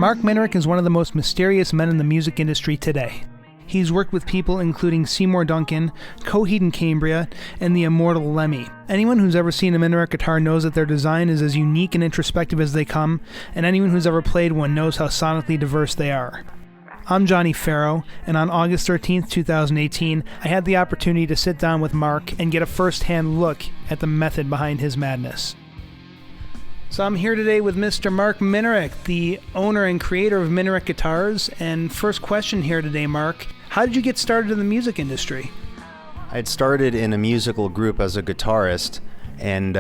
Marc Minarik is one of the most mysterious men in the music industry today. He's worked with people including Seymour Duncan, Coheed and Cambria, and the immortal Lemmy. Anyone who's ever seen a Minarik guitar knows that their design is as unique and introspective as they come, and anyone who's ever played one knows how sonically diverse they are. I'm Johnnie Ferro, and on August 13th, 2018, I had the opportunity to sit down with Marc and get a first-hand look at the method behind his madness. So I'm here today with Mr. Marc Minarik, the owner and creator of Minarik Guitars. And first question here today, Marc, how did you get started in the music industry? I had started in a musical group as a guitarist, and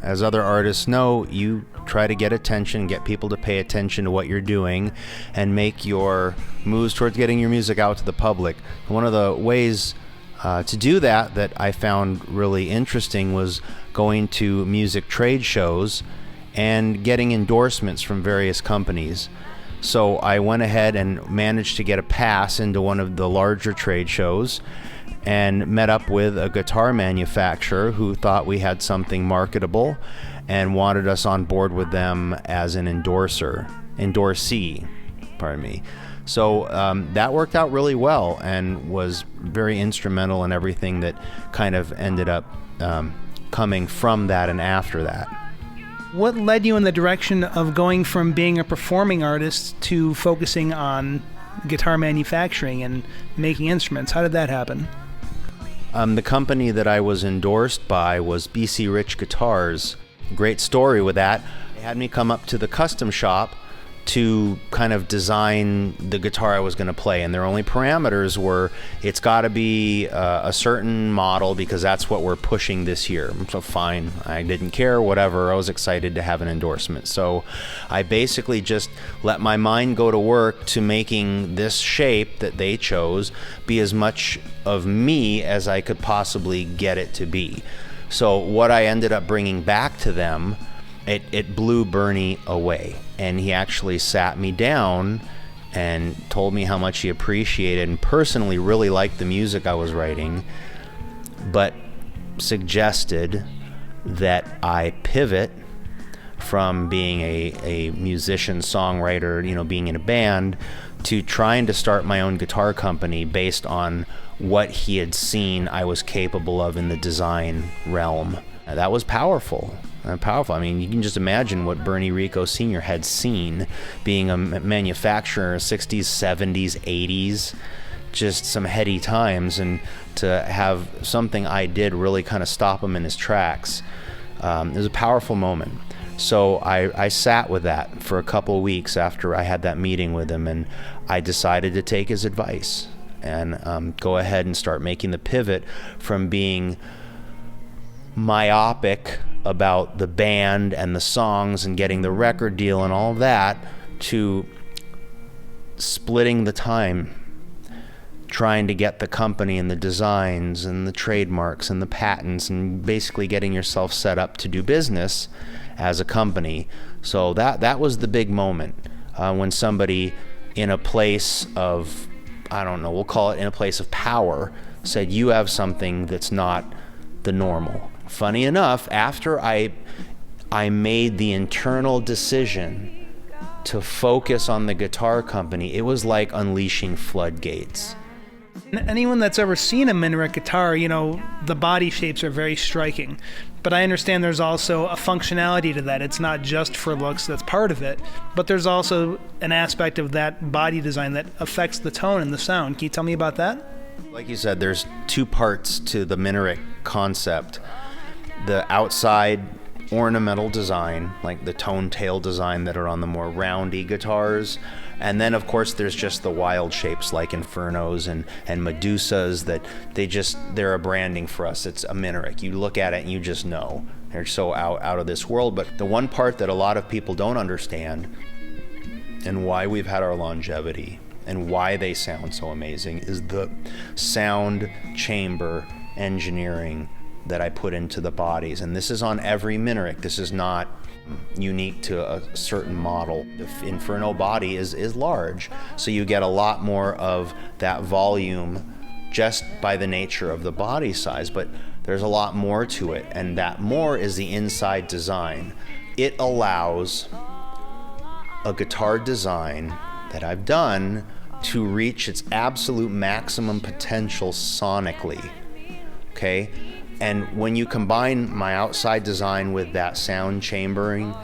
as other artists know, you try to get attention, get people to pay attention to what you're doing, and make your moves towards getting your music out to the public. One of the ways to do that I found really interesting was going to music trade shows and getting endorsements from various companies. So I went ahead and managed to get a pass into one of the larger trade shows and met up with a guitar manufacturer who thought we had something marketable and wanted us on board with them as an endorsee, pardon me. So that worked out really well and was very instrumental in everything that kind of ended up coming from that and after that. What led you in the direction of going from being a performing artist to focusing on guitar manufacturing and making instruments? How did that happen? The company that I was endorsed by was BC Rich Guitars. Great story with that. They had me come up to the custom shop to kind of design the guitar I was going to play, and their only parameters were it's got to be a certain model because that's what we're pushing this year. So fine, I didn't care, whatever. I was excited to have an endorsement. So I basically just let my mind go to work to making this shape that they chose be as much of me as I could possibly get it to be. So what I ended up bringing back to them, it blew Bernie away, and he actually sat me down and told me how much he appreciated and personally really liked the music I was writing, but suggested that I pivot from being a musician, songwriter, being in a band, to trying to start my own guitar company based on what he had seen I was capable of in the design realm. That was powerful. I mean, you can just imagine what Bernie Rico Sr. had seen being a manufacturer, 60s, 70s, 80s, just some heady times, and to have something I did really kind of stop him in his tracks. It was a powerful moment. So I sat with that for a couple of weeks after I had that meeting with him, and I decided to take his advice and go ahead and start making the pivot from being myopic about the band and the songs and getting the record deal and all of that to splitting the time trying to get the company and the designs and the trademarks and the patents and basically getting yourself set up to do business as a company. So that was the big moment when somebody in a place of, I don't know, we'll call it in a place of power, said you have something that's not the normal. Funny enough, after I made the internal decision to focus on the guitar company, it was like unleashing floodgates. Anyone that's ever seen a Minarik guitar, the body shapes are very striking. But I understand there's also a functionality to that. It's not just for looks, that's part of it. But there's also an aspect of that body design that affects the tone and the sound. Can you tell me about that? Like you said, there's two parts to the Minarik concept. The outside ornamental design, like the tone tail design that are on the more roundy guitars, and then of course there's just the wild shapes like Infernos and Medusas that they're a branding for us. It's a Minarik. You look at it and you just know they're so out of this world. But the one part that a lot of people don't understand, and why we've had our longevity and why they sound so amazing, is the sound chamber engineering that I put into the bodies. And this is on every Minarik. This is not unique to a certain model. The Inferno body is large, so you get a lot more of that volume just by the nature of the body size, but there's a lot more to it, and that more is the inside design. It allows a guitar design that I've done to reach its absolute maximum potential sonically, okay? And when you combine my outside design with that sound chambering,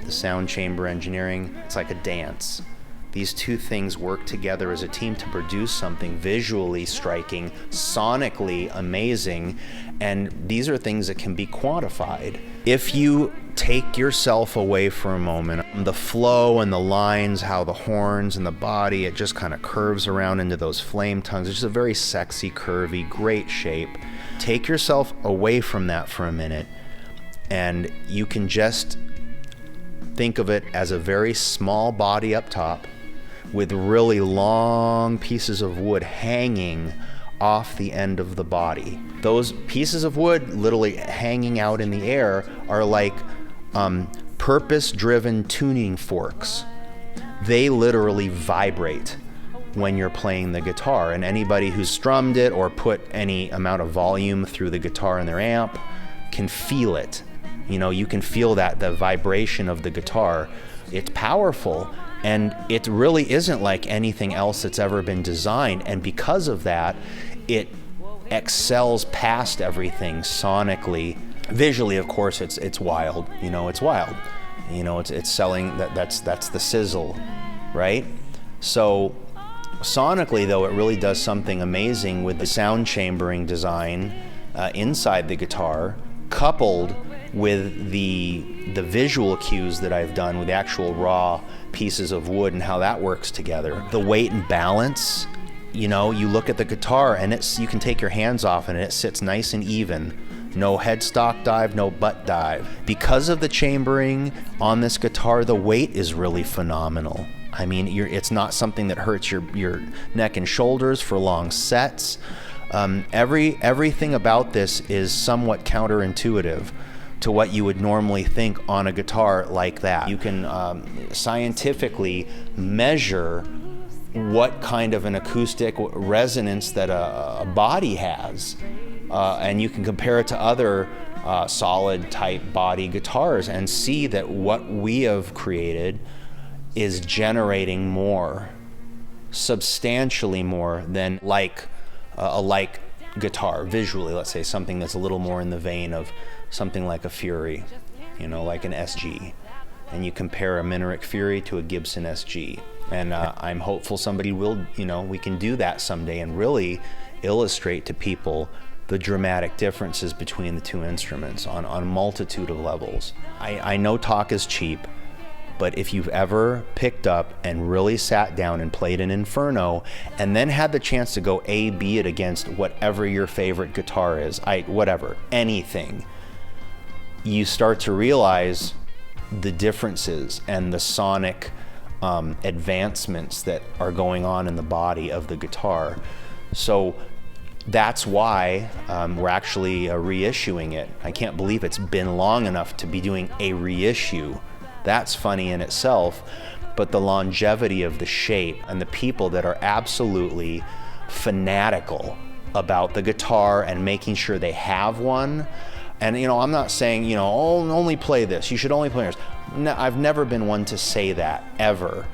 the sound chamber engineering, it's like a dance. These two things work together as a team to produce something visually striking, sonically amazing, and these are things that can be quantified. If you take yourself away for a moment, the flow and the lines, how the horns and the body, it just kind of curves around into those flame tongues. It's just a very sexy, curvy, great shape. Take yourself away from that for a minute, and you can just think of it as a very small body up top with really long pieces of wood hanging off the end of the body. Those pieces of wood literally hanging out in the air are like purpose-driven tuning forks. They literally vibrate when you're playing the guitar, and anybody who's strummed it or put any amount of volume through the guitar in their amp can feel it. You know, you can feel that, the vibration of the guitar. It's powerful, and it really isn't like anything else that's ever been designed, and because of that, it excels past everything sonically. Visually, of course, it's wild. You know, it's wild. You know, it's selling, that's the sizzle, right? So sonically, though, it really does something amazing with the sound chambering design inside the guitar, coupled with the visual cues that I've done with the actual raw pieces of wood and how that works together. The weight and balance, you know, you look at the guitar and you can take your hands off it and it sits nice and even. No headstock dive, no butt dive. Because of the chambering on this guitar, the weight is really phenomenal. I mean, it's not something that hurts your neck and shoulders for long sets. Everything about this is somewhat counterintuitive to what you would normally think on a guitar like that. You can scientifically measure what kind of an acoustic resonance that a body has, and you can compare it to other solid type body guitars and see that what we have created is generating more, substantially more than like a like guitar visually. Let's say something that's a little more in the vein of something like a Fury, you know, like an SG, and you compare a Minarik Fury to a Gibson SG, and I'm hopeful somebody will, you know, we can do that someday and really illustrate to people the dramatic differences between the two instruments on a multitude of levels. I know talk is cheap, but if you've ever picked up and really sat down and played an Inferno and then had the chance to go A-B it against whatever your favorite guitar is, whatever, anything, you start to realize the differences and the sonic advancements that are going on in the body of the guitar. So that's why we're actually reissuing it. I can't believe it's been long enough to be doing a reissue. That's funny in itself, but the longevity of the shape and the people that are absolutely fanatical about the guitar and making sure they have one. And, you know, I'm not saying, you know, oh, only play this. You should only play yours. No, I've never been one to say that, ever.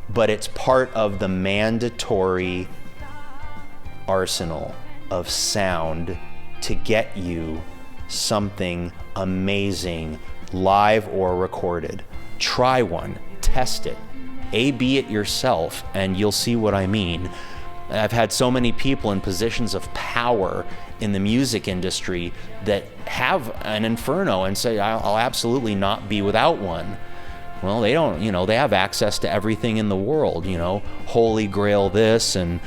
But it's part of the mandatory arsenal of sound to get you something amazing, live or recorded. Try one, test it, A/B it yourself, and you'll see what I mean. I've had so many people in positions of power in the music industry that have an Inferno and say, I'll absolutely not be without one. Well, they don't, you know, they have access to everything in the world, you know, Holy Grail this and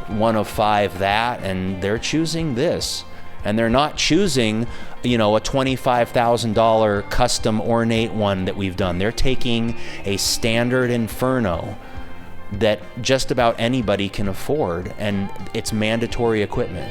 1 of 5 that, and they're choosing this. And they're not choosing, you know, a $25,000 custom ornate one that we've done. They're taking a standard Inferno that just about anybody can afford, and it's mandatory equipment.